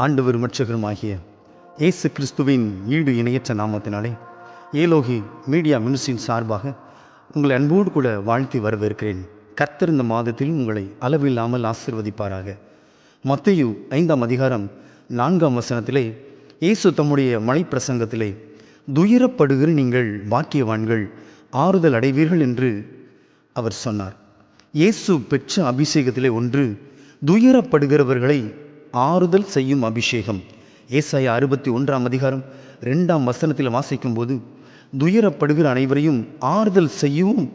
ஆண்டவர் இரட்சகருமாகிய இயேசு கிறிஸ்துவின் ஈடு இணையற்ற நாமத்தினாலே ஏலோகி மீடியா மினிஸ்ட்ரியின் சார்பாக உங்களை அன்போடு கூட வாழ்த்தி வரவேற்கிறேன். கர்த்தர் இந்த மாதத்தில் உங்களை அளவில்லாமல் ஆசீர்வதிப்பாராக. மத்தேயு 5ஆம் அதிகாரம் 4ஆம் வசனத்திலே இயேசு தம்முடைய மலைப்பிரசங்கத்திலே துயரப்படுகிற நீங்கள் பாக்கியவான்கள், ஆறுதல் அடைவீர்கள் என்று அவர் சொன்னார். இயேசு பெற்ற அபிஷேகத்திலே ஒன்று துயரப்படுகிறவர்களை ஆறுதல் செய்யும் அபிஷேகம். ஏசாயா 61ஆம் அதிகாரம் 2ஆம் வசனத்தில் வாசிக்கும் போது, துயரப்படுகிற அனைவரையும் ஆறுதல் செய்யவும்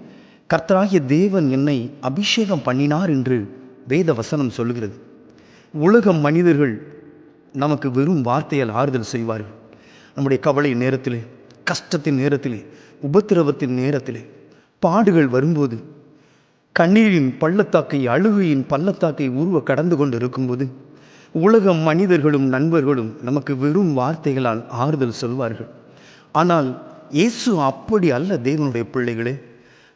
கர்த்தராகிய தேவன் என்னை அபிஷேகம் பண்ணினார் என்று வேத வசனம் சொல்லுகிறது. உலக மனிதர்கள் நமக்கு வெறும் வார்த்தையால் ஆறுதல் செய்வார்கள். நம்முடைய கவலை நேரத்திலே, கஷ்டத்தின் நேரத்திலே, உபத்திரவத்தின் நேரத்திலே, பாடுகள் வரும்போது, கண்ணீரின் பள்ளத்தாக்கை, அழுகையின் பள்ளத்தாக்கை உருவ கடந்து கொண்டு இருக்கும்போது, உலக மனிதர்களும் நண்பர்களும் நமக்கு வெறும் வார்த்தைகளால் ஆறுதல் சொல்வார்கள். ஆனால் இயேசு அப்படி அல்ல. தேவனுடைய பிள்ளைகளே,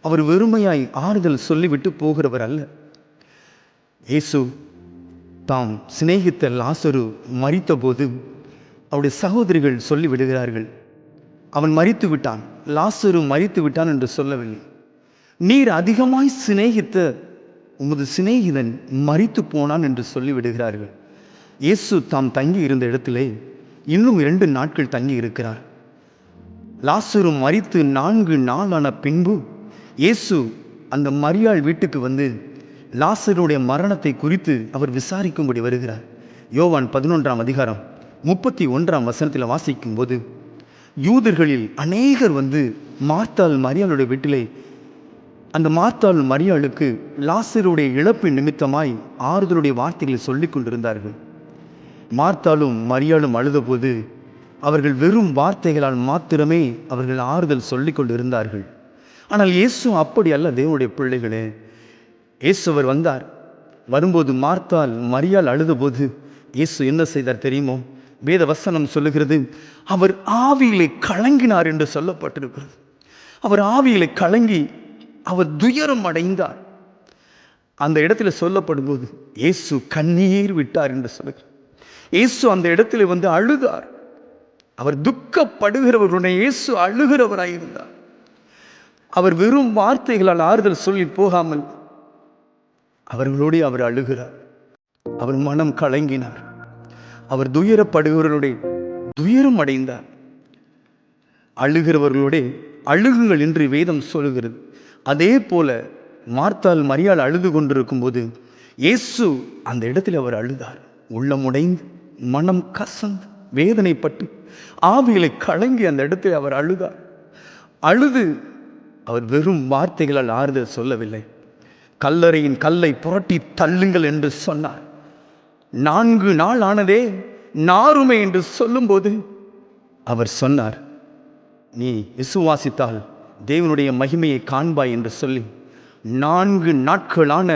அவர் வெறுமையாய் ஆறுதல் சொல்லிவிட்டு போகிறவர் அல்ல. இயேசு தாம் சிநேகித்த லாசரு மரித்த போது அவருடைய சகோதரிகள் சொல்லிவிடுகிறார்கள், அவன் மரித்து விட்டான், லாசரு மரித்து விட்டான் என்று சொல்லவில்லை. நீர் அதிகமாய் சிநேகித்த உமது சிநேகிதன் மரித்து போனான் என்று சொல்லிவிடுகிறார்கள். இயேசு தாம் தங்கி இருந்த இடத்திலே இன்னும் 2 நாட்கள் தங்கி இருக்கிறார். லாசரு மரித்து 4 நாளான பின்பு இயேசு அந்த மரியாள் வீட்டுக்கு வந்து லாசருடைய மரணத்தை குறித்து அவர் விசாரிக்கும்படி வருகிறார். யோவான் 11ஆம் அதிகாரம் 31ஆம் வசனத்தில் வாசிக்கும் போது, யூதர்களில் அநேகர் வந்து மார்த்தாள் மரியாளுடைய வீட்டிலே அந்த மார்த்தாள் மரியாளுக்கு லாசருடைய இழப்பின் நிமித்தமாய் ஆறுதலுடைய வார்த்தைகளை சொல்லிக் கொண்டிருந்தார்கள். மார்த்தாளும் மரியாளும் அழுதபோது அவர்கள் வெறும் வார்த்தைகளால் மாத்திரமே அவர்கள் ஆறுதல் சொல்லிக் கொண்டு இருந்தார்கள். ஆனால் இயேசு அப்படி அல்ல. தேவனுடைய பிள்ளைகளே, இயேசு அவர் வந்தார். வரும்போது மார்த்தாள் மரியாள் அழுதபோது இயேசு என்ன செய்தார் தெரியுமோ? வேத வசனம் சொல்லுகிறது, அவர் ஆவியிலே கலங்கினார் என்று சொல்லப்பட்டிருக்கிறது. அவர் ஆவியிலே கலங்கி அவர் துயரம் அடைந்தார். அந்த இடத்துல சொல்லப்படும் போது இயேசு கண்ணீர் விட்டார் என்று சொல்லுகிறார். இயேசு அந்த இடத்துல வந்து அழுதார். அவர் துக்கப்படுகிறவருடைய இயேசு அழுகிறவராயிருந்தார். அவர் வெறும் வார்த்தைகளால் ஆறுதல் சொல்லி போகாமல் அவர்களோடு அவர் அழுகிறார். அவர் மனம் கலங்கினார். அவர் துயரப்படுகிறவருடைய துயரம் அடைந்தார். அழுகிறவர்களோட அழுகுங்கள் என்று வேதம் சொல்லுகிறது. அதே போல மார்த்தாள் மரியாள் அழுது கொண்டிருக்கும் போது இயேசு அந்த இடத்தில் அவர் அழுதார். உள்ளமுடைந்து, மனம் கசந்து, வேதனைப்பட்டு, ஆவிகளை கலங்கி அந்த இடத்தில் அவர் அழுதார். அழுது அவர் வெறும் வார்த்தைகளால் ஆறுதல் சொல்லவில்லை. கல்லறையின் கல்லை புரட்டி தள்ளுங்கள் என்று சொன்னார். 4 நாள் ஆனதே நாருமே என்று சொல்லும்போது அவர் சொன்னார், நீ விசுவாசித்தால் தேவனுடைய மகிமையை காண்பாய் என்று சொல்லி 4 நாட்களான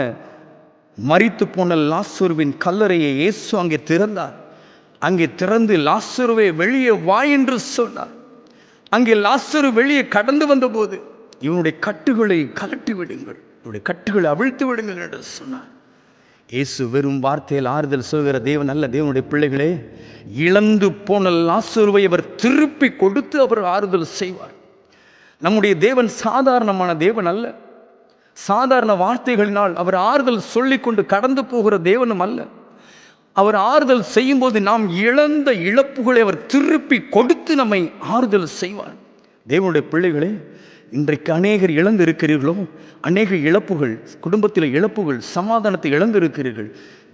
மரித்து போன லாசருவின் கல்லறையை இயேசு அங்கே திறந்தார். அங்கே திறந்து லாசருவை வெளியே வா என்று சொன்னார். அங்கே லாசரு வெளியே கடந்து வந்தபோது, இவனுடைய கட்டுகளை கலட்டி விடுங்கள், இவனுடைய கட்டுகளை அவிழ்த்து விடுங்கள் என்று சொன்னார். இயேசு வெறும் வார்த்தையில் ஆறுதல் சொல்கிற தேவன் அல்ல. தேவனுடைய பிள்ளைகளே, இழந்து போன லாசருவை அவர் திருப்பி கொடுத்து அவர் ஆறுதல் செய்வார். நம்முடைய தேவன் சாதாரணமான தேவன் அல்ல. சாதாரண வார்த்தைகளினால் அவர் ஆறுதல் சொல்லிக்கொண்டு கடந்து போகிற தேவனும் அல்ல. அவர் ஆறுதல் செய்யும் போது நாம் இழந்த இழப்புகளை அவர் திருப்பி கொடுத்து நம்மை ஆறுதல் செய்வார். தேவனுடைய பிள்ளைகளே, இன்றைக்கு அநேகர் இழந்து இருக்கிறீர்களோ, அநேக இழப்புகள், குடும்பத்தில் இழப்புகள், சமாதானத்தை இழந்திருக்கிறீர்கள்,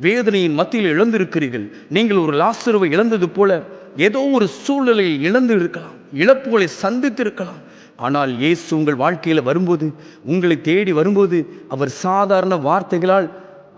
வேதனையின் மத்தியில் இழந்திருக்கிறீர்கள். நீங்கள் ஒரு லாசருவை இழந்தது போல ஏதோ ஒரு சூழ்நிலையை இழந்து இருக்கலாம், இழப்புகளை சந்தித்திருக்கலாம். ஆனால் இயேசு உங்கள் வாழ்க்கையில் வரும்போது, உங்களை தேடி வரும்போது, அவர் சாதாரண வார்த்தைகளால்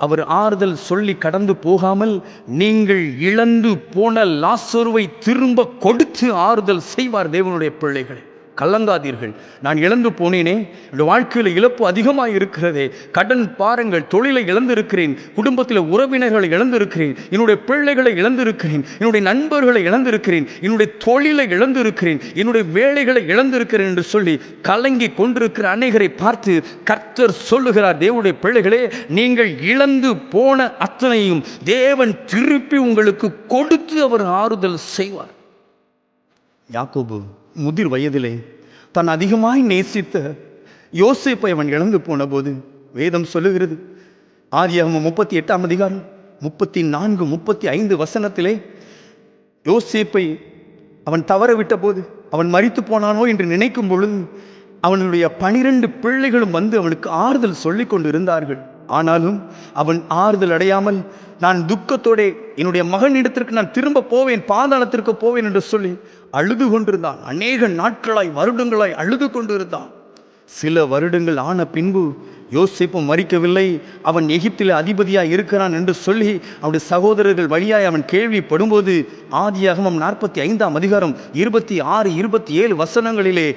அவர் ஆறுதல் சொல்லி கடந்து போகாமல், நீங்கள் இழந்து போன லாசருவை திரும்ப கொடுத்து ஆறுதல் செய்வார். தேவனுடைய பிள்ளைகளை, கலங்காதீர்கள். நான் இழந்து போனேனே, என்னுடைய வாழ்க்கையில் இழப்பு அதிகமாக இருக்கிறதே, கடன் பாருங்கள், தொழிலை இழந்திருக்கிறேன், குடும்பத்தில் உறவினர்களை இழந்திருக்கிறேன், என்னுடைய பிள்ளைகளை இழந்திருக்கிறேன், என்னுடைய நண்பர்களை இழந்திருக்கிறேன், என்னுடைய தொழிலை இழந்திருக்கிறேன், என்னுடைய வேலைகளை இழந்திருக்கிறேன் என்று சொல்லி கலங்கி கொண்டிருக்கிற அநேகரை பார்த்து கர்த்தர் சொல்லுகிறார், தேவனுடைய பிள்ளைகளே, நீங்கள் இழந்து போன அத்தனையும் தேவன் திருப்பி உங்களுக்கு கொடுத்து அவர் ஆறுதல் செய்வார். யாக்கோபு முதிர் வயதிலே தான் அதிகமாய் நேசித்த யோசேப்பை அவன் இழந்து போன போது வேதம் சொல்லுகிறது, ஆதியாகமம் 38ஆம் அதிகாரம் 34, 35 வசனத்திலே, யோசேப்பை அவன் தவற விட்ட போது, அவன் மரித்து போனானோ என்று நினைக்கும் பொழுது அவனுடைய 12 பிள்ளைகளும் வந்து அவனுக்கு ஆறுதல் சொல்லிக் கொண்டு இருந்தார்கள். ஆனாலும் அவன் ஆறுதல் அடையாமல், நான் துக்கத்தோட என்னுடைய மகனிடத்திற்கு நான் திரும்ப போவேன், பாதாளத்திற்கு போவேன் என்று சொல்லி அழுது கொண்டிருந்தான். அநேக நாட்களாய், வருடங்களாய் அழுது கொண்டிருந்தான். சில வருடங்கள் ஆன பின்பு யோசேப்பு மரிக்கவில்லை, அவன் எகிப்தில் அதிபதியாக இருக்கிறான் என்று சொல்லி அவனுடைய சகோதரர்கள் வழியாய் அவன் கேள்விப்படும்போது, ஆதியாகமம் 45ஆம் அதிகாரம் 26, 27 வசனங்களிலே,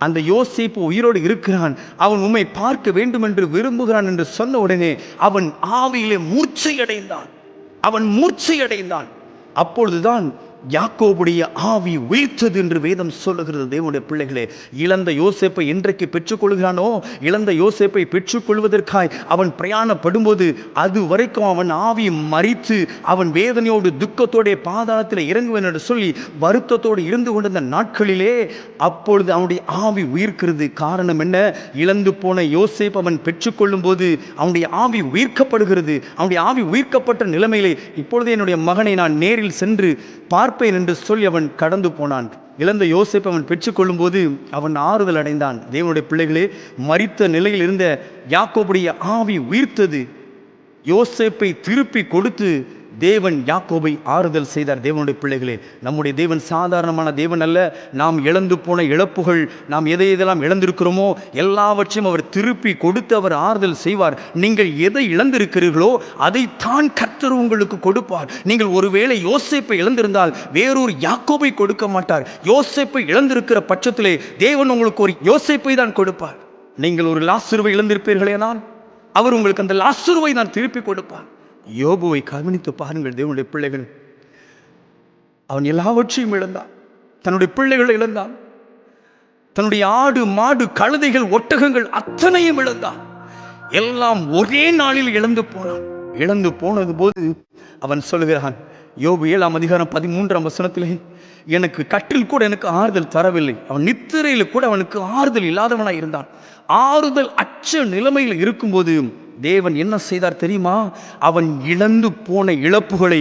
அந்த யோசேப்பு உயிரோடு இருக்கிறான், அவன் உம்மை பார்க்க வேண்டும் என்று விரும்புகிறான் என்று சொன்ன உடனே அவன் ஆவியிலே மூர்ச்சையடைந்தான். அப்பொழுதுதான் யாக்கோபுடைய ஆவி உயிர்த்தது என்று வேதம் சொல்லுகிறது. தேவனுடைய பிள்ளைகளே, இழந்த யோசேப்பை என்றைக்கு பெற்றுக்கொள்கிறானோ, இழந்த யோசேப்பை பெற்றுக்கொள்வதற்காய் அவன் பிரயாணப்படும்போது அது வரைக்கும் அவன் ஆவி மரித்து அவன் வேதனையோடு துக்கத்தோடைய பாதாளத்தில் இறங்குவேன் என்று சொல்லி வருத்தத்தோடு இருந்து கொண்டிருந்த நாட்களிலே அப்பொழுது அவனுடைய ஆவி உயிர்க்கிறது. காரணம் என்ன? இழந்து போன யோசேப்பு அவன் பெற்றுக்கொள்ளும் போது அவனுடைய ஆவி உயிர்க்கப்படுகிறது. அவனுடைய ஆவி உயிர்க்கப்பட்ட நிலைமையிலே, இப்பொழுது என்னுடைய மகனை நான் நேரில் சென்று பார்ப்பேன் என்று சொல்லி அவன் கடந்து போனான். இழந்த யோசேப்பை அவன் பெற்றுக்கொள்ளும் போது அவன் ஆறுதல் அடைந்தான். தேவனுடைய பிள்ளைகளே, மரித்த நிலையில் இருந்த யாக்கோபுடைய ஆவி உயிர்த்தது. யோசேப்பை திருப்பி கொடுத்து தேவன் யாக்கோபை ஆறுதல் செய்தார். தேவனுடைய பிள்ளைகளே, நம்முடைய தேவன் சாதாரணமான தேவன் அல்ல. நாம் இழந்து போன இழப்புகள், நாம் எதையெல்லாம் இழந்திருக்கிறோமோ எல்லாவற்றையும் அவர் திருப்பி கொடுத்து அவர் ஆறுதல் செய்வார். நீங்கள் எதை இழந்திருக்கிறீர்களோ அதைத்தான் கர்த்தர் உங்களுக்கு கொடுப்பார். நீங்கள் ஒருவேளை யோசேப்பை இழந்திருந்தால் வேறொரு யாக்கோபை கொடுக்க மாட்டார். யோசேப்பை இழந்திருக்கிற பட்சத்திலே தேவன் உங்களுக்கு ஒரு யோசேப்பை தான் கொடுப்பார். நீங்கள் ஒரு லாசருவை இழந்திருப்பீர்களேனால் அவர் உங்களுக்கு அந்த லாசருவை தான் திருப்பி கொடுப்பார். யோபுவை கவனித்து பாருங்கள் தேவனுடைய பிள்ளைகள். அவன் எல்லாவற்றையும் இழந்தான். தன்னுடைய பிள்ளைகளை இழந்தான். தன்னுடைய ஆடு, மாடு, கழுதைகள், ஒட்டகங்கள் அத்தனையும் இழந்தான். எல்லாம் ஒரே நாளில் இழந்து போனான். இழந்து போனது போது அவன் சொல்லுகிறான், யோபு 7ஆம் அதிகாரம் 13ஆம் வசனத்திலே, எனக்கு கட்டில் கூட எனக்கு ஆறுதல் தரவில்லை. அவன் நித்திரையில் கூட அவனுக்கு ஆறுதல் இல்லாதவனாய் இருந்தான். ஆறுதல் அச்ச நிலைமையில் இருக்கும்போது தேவன் என்ன செய்தார் தெரியுமா? அவன் இழந்து போன இழப்புகளை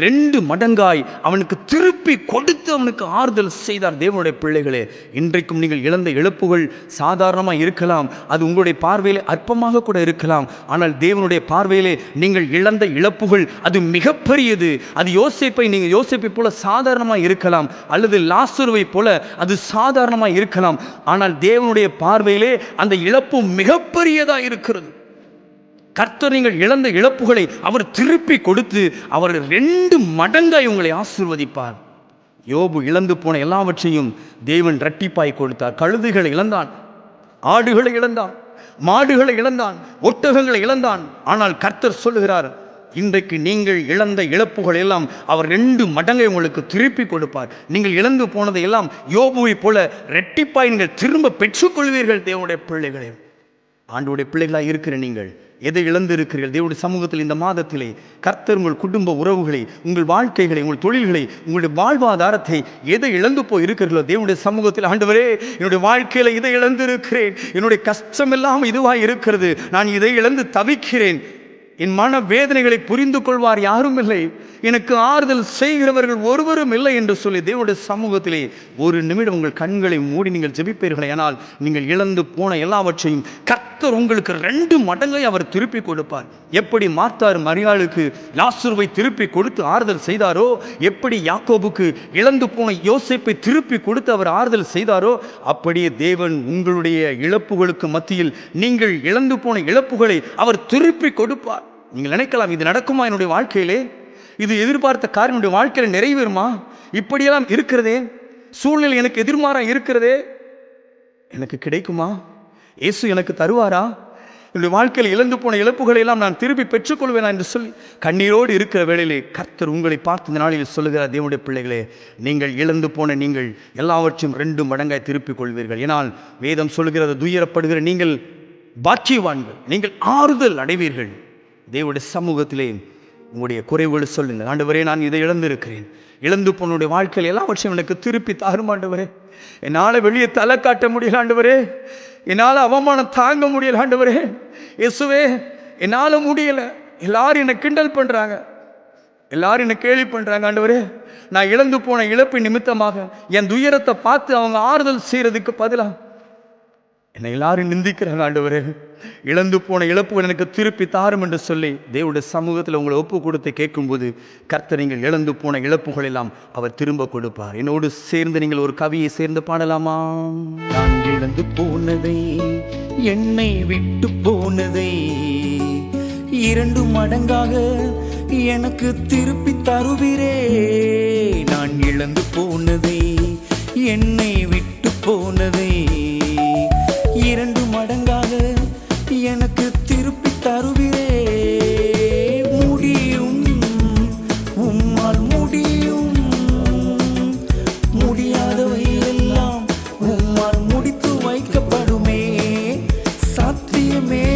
2 மடங்காய் அவனுக்கு திருப்பி கொடுத்து அவனுக்கு ஆறுதல் செய்தார். தேவனுடைய பிள்ளைகளே, இன்றைக்கும் நீங்கள் இழந்த இழப்புகள் சாதாரணமாக இருக்கலாம், அது உங்களுடைய பார்வையிலே அற்பமாக கூட இருக்கலாம். ஆனால் தேவனுடைய பார்வையிலே நீங்கள் இழந்த இழப்புகள் அது மிகப்பெரியது. அது யோசேப்பை போல சாதாரணமாக இருக்கலாம், அல்லது லாசருவை போல அது சாதாரணமாக இருக்கலாம். ஆனால் தேவனுடைய பார்வையிலே அந்த இழப்பு மிகப்பெரியதாக இருக்கிறது. கர்த்தர் நீங்கள் இழந்த இழப்புகளை அவர் திருப்பி கொடுத்து அவர் 2 மடங்காய் உங்களை ஆசீர்வதிப்பார். யோபு இழந்து போன எல்லாவற்றையும் தேவன் இரட்டிப்பாய் கொடுத்தார். கழுதைகளை இழந்தான், ஆடுகளை இழந்தான், மாடுகளை இழந்தான், ஒட்டகங்களை இழந்தான். ஆனால் கர்த்தர் சொல்லுகிறார், இன்றைக்கு நீங்கள் இழந்த இழப்புகள் எல்லாம் அவர் 2 மடங்கை உங்களுக்கு திருப்பி கொடுப்பார். நீங்கள் இழந்து போனதை எல்லாம் யோபுவை போல இரட்டிப்பாய் நீங்கள் திரும்ப பெற்றுக்கொள்வீர்கள். தேவனுடைய பிள்ளைகளே, ஆண்டவருடைய பிள்ளைகளாக இருக்கிற நீங்கள் எதை இழந்திருக்கிறீர்கள்? தேவனுடைய சமூகத்தில் இந்த மாதத்திலே கர்த்தர் உங்கள் குடும்ப உறவுகளை, உங்கள் வாழ்க்கைகளை, உங்கள் தொழில்களை, உங்களுடைய வாழ்வாதாரத்தை எதை இழந்து போய் இருக்கிறீர்களோ தேவனுடைய சமூகத்தில், ஆண்டவரே என்னுடைய வாழ்க்கையில் இதை இழந்திருக்கிறேன், என்னுடைய கஷ்டம் எல்லாம் இதுவாக இருக்கிறது, நான் இதை இழந்து தவிக்கிறேன், என் மன வேதனைகளை புரிந்து கொள்வார் யாரும் இல்லை, எனக்கு ஆறுதல் செய்கிறவர்கள் ஒருவரும் இல்லை என்று சொல்லி தேவனுடைய சமூகத்திலே ஒரு நிமிடம் உங்கள் கண்களை மூடி நீங்கள் ஜெபிப்பீர்களே, ஆனால் நீங்கள் இழந்து போன எல்லாவற்றையும் கர்த்தர் உங்களுக்கு 2 மடங்கை அவர் திருப்பி கொடுப்பார். எப்படி மார்த்தார் மரியாளுக்கு லாசருவை திருப்பி கொடுத்து ஆறுதல் செய்தாரோ, எப்படி யாக்கோபுக்கு இழந்து போன யோசேப்பை திருப்பி கொடுத்து அவர் ஆறுதல் செய்தாரோ, அப்படியே தேவன் உங்களுடைய இழப்புகளுக்கு மத்தியில் நீங்கள் இழந்து போன இழப்புகளை அவர் திருப்பி கொடுப்பார். நீங்கள் நினைக்கலாம், இது நடக்குமா என்னுடைய வாழ்க்கையிலே? இது எதிர்பார்த்த காரியம் என்னுடைய வாழ்க்கையில் நிறைவேறுமா? இப்படியெல்லாம் இருக்கிறதே, சூழ்நிலை எனக்கு எதிர்மாறாக இருக்கிறதே, எனக்கு கிடைக்குமா? இயேசு எனக்கு தருவாரா? என்னுடைய வாழ்க்கையில் இழந்து போன இழப்புகளை எல்லாம் நான் திருப்பி பெற்றுக்கொள்வேனா என்று சொல்லி கண்ணீரோடு இருக்கிற வேளையிலே கர்த்தர் உங்களை பார்த்து இந்த நாளில் சொல்லுகிறார், தேவனுடைய பிள்ளைகளே, நீங்கள் இழந்து போன நீங்கள் எல்லாவற்றையும் 2 மடங்காய் திருப்பிக் கொள்வீர்கள். ஏனால் வேதம் சொல்லுகிறது, துயரப்படுகிற நீங்கள் பாக்கியவான்கள், நீங்கள் ஆறுதல் அடைவீர்கள். தேவனுடைய சமூகத்திலே உங்களுடைய குறைவுகளை சொல்லுங்கள். ஆண்டவரே, நான் இதை இழந்திருக்கிறேன், இழந்து போனுடைய வாழ்க்கையில் எல்லாவற்றையும் எனக்கு திருப்பி தாரும் ஆண்டவரே. என்னால் வெளியே தலை காட்ட முடியல ஆண்டவரே, என்னால் அவமானம் தாங்க முடியல ஆண்டவரே. இயேசுவே, என்னால் முடியல, எல்லாரும் என்னை கிண்டல் பண்ணுறாங்க, எல்லாரும் என்னை கேலி பண்ணுறாங்க ஆண்டவரே. நான் இழந்து போன இழப்பின் நிமித்தமாக என் துயரத்தை பார்த்து அவங்க ஆறுதல் செய்கிறதுக்கு பதிலாக என்னை எல்லாரும் நிந்திக்கிறாங்க ஆண்டவரே. இழந்து போன இழப்பு எனக்கு திருப்பி தாரும் என்று சொல்லி தேவனுடைய சமூகத்தில் உங்களை ஒப்பு கொடுத்து கேட்கும்போது கர்த்தர் நீங்கள் இழந்து போன இழப்புகள் எல்லாம் அவர் திரும்ப கொடுப்பார். என்னோடு சேர்ந்து நீங்கள் ஒரு கவியை சேர்ந்து பாடலாமா? நான் இழந்து போனதை, என்னை விட்டு போனதை 2 மடங்காக எனக்கு திருப்பி தருவீரே. நான் இழந்து போனதை, என்னை விட்டு போனதை 2 மடங்காக எனக்கு திருப்பி தருவீரே. முடியும், உம்மால் முடியும், முடியாதவை எல்லாம் உம்மால் முடித்து வைக்கப்படுமே. சாத்தியமே,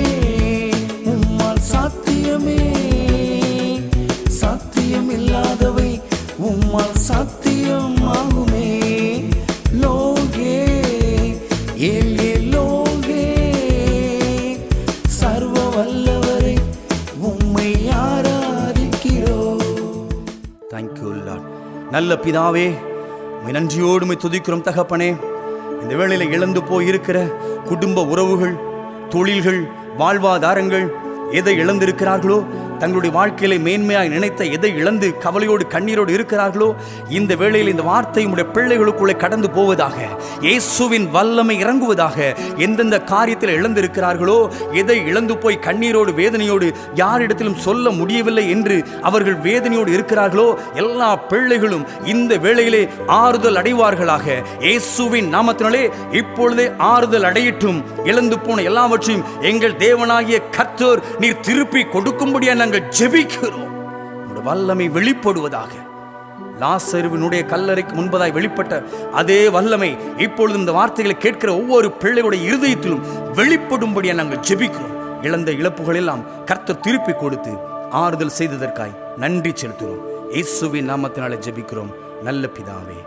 உம்மால் சாத்தியமே, சாத்தியம் இல்லாதவை உம்மால் சாத்தியமாகுமே. லோகே ஏலே லோகே, சர்வ வல்லவரை உம்மை ஆராதிக்கிறோம். Thank you Lord. நல்ல பிதாவே, உம்மை நன்றியோடு உம்மை துதிக்கிறோம் தகப்பனே. இந்த வேளையில் இழந்து போயிருக்கிற குடும்ப உறவுகள், தொழில்கள், வாழ்வாதாரங்கள் எதை இழந்திருக்கிறார்களோ, தங்களுடைய வாழ்க்கையில மேன்மையாக நினைத்த எதை இழந்து கவலையோடு கண்ணீரோடு இருக்கிறார்களோ, இந்த வேளையில் இந்த வார்த்தை உடைய பிள்ளைகளுக்குள்ளே கடந்து போவதாக, இயேசுவின் வல்லமை இறங்குவதாக. எந்தெந்த காரியத்தில் இழந்திருக்கிறார்களோ, எதை இழந்து போய் கண்ணீரோடு வேதனையோடு யாரிடத்திலும் சொல்ல முடியவில்லை என்று அவர்கள் வேதனையோடு இருக்கிறார்களோ, எல்லா பிள்ளைகளும் இந்த வேளையிலே ஆறுதல் அடைவார்களாக. இயேசுவின் நாமத்தினாலே இப்பொழுதே ஆறுதல் அடையட்டும். இழந்து போன எல்லாவற்றையும் எங்கள் தேவனாகிய கர்த்தர் நீர் திருப்பி கொடுக்கும்படியா நாங்கள் ஜெபிக்கிறோம். உம்முடைய வல்லமை வெளிப்படுவதாக. லாசருவினுடைய கல்லறைக்கு முன்பதாய் வெளிப்பட்ட அதே வல்லமை இப்பொழுது இந்த வார்த்தைகளை கேட்கிற ஒவ்வொரு பிள்ளைகளுடைய இருதயத்திலும் வெளிப்படும்படியா நாங்கள் ஜெபிக்கிறோம். இழந்த இழப்புகள் எல்லாம் கர்த்தர் திருப்பி கொடுத்து ஆறுதல் செய்ததற்காய் நன்றி செலுத்துகிறோம். இயேசுவின் நாமத்தினாலே ஜெபிக்கிறோம் நல்ல பிதாவே.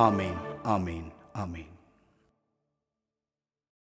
ஆமேன், ஆமேன், ஆமேன்.